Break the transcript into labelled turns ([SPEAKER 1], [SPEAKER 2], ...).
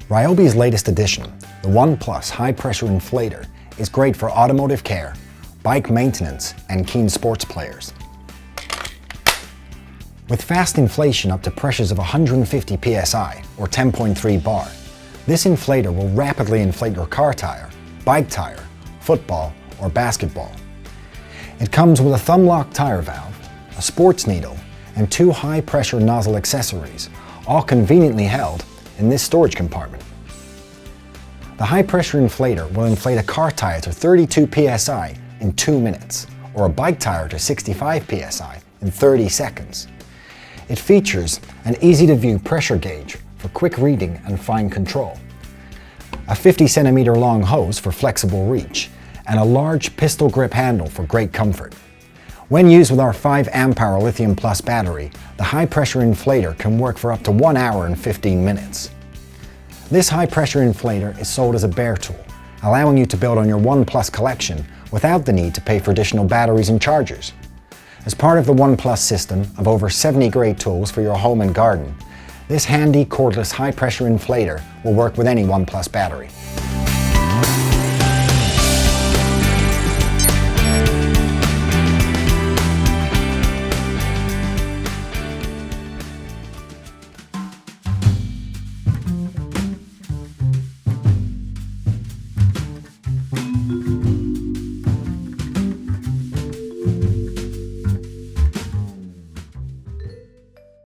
[SPEAKER 1] Ryobi's latest addition, the ONE+ high-pressure inflator, is great for automotive care, bike maintenance, and keen sports players. With fast inflation up to pressures of 150 psi or 10.3 bar, this inflator will rapidly inflate your car tire, bike tire, football, or basketball. It comes with a thumb-lock tire valve, a sports needle, and 2 high-pressure nozzle accessories, all conveniently held in this storage compartment. The high-pressure inflator will inflate a car tire to 32 psi in 2 minutes, or a bike tire to 65 psi in 30 seconds. It features an easy-to-view pressure gauge for quick reading and fine control, a 50 centimeter long hose for flexible reach, and a large pistol grip handle for great comfort. When used with our 5 amp-hour lithium plus battery, the high-pressure inflator can work for up to 1 hour and 15 minutes. This high-pressure inflator is sold as a bare tool, allowing you to build on your ONE+ collection without the need to pay for additional batteries and chargers. As part of the ONE+ system of over 70 great tools for your home and garden, this handy cordless high-pressure inflator will work with any ONE+ battery.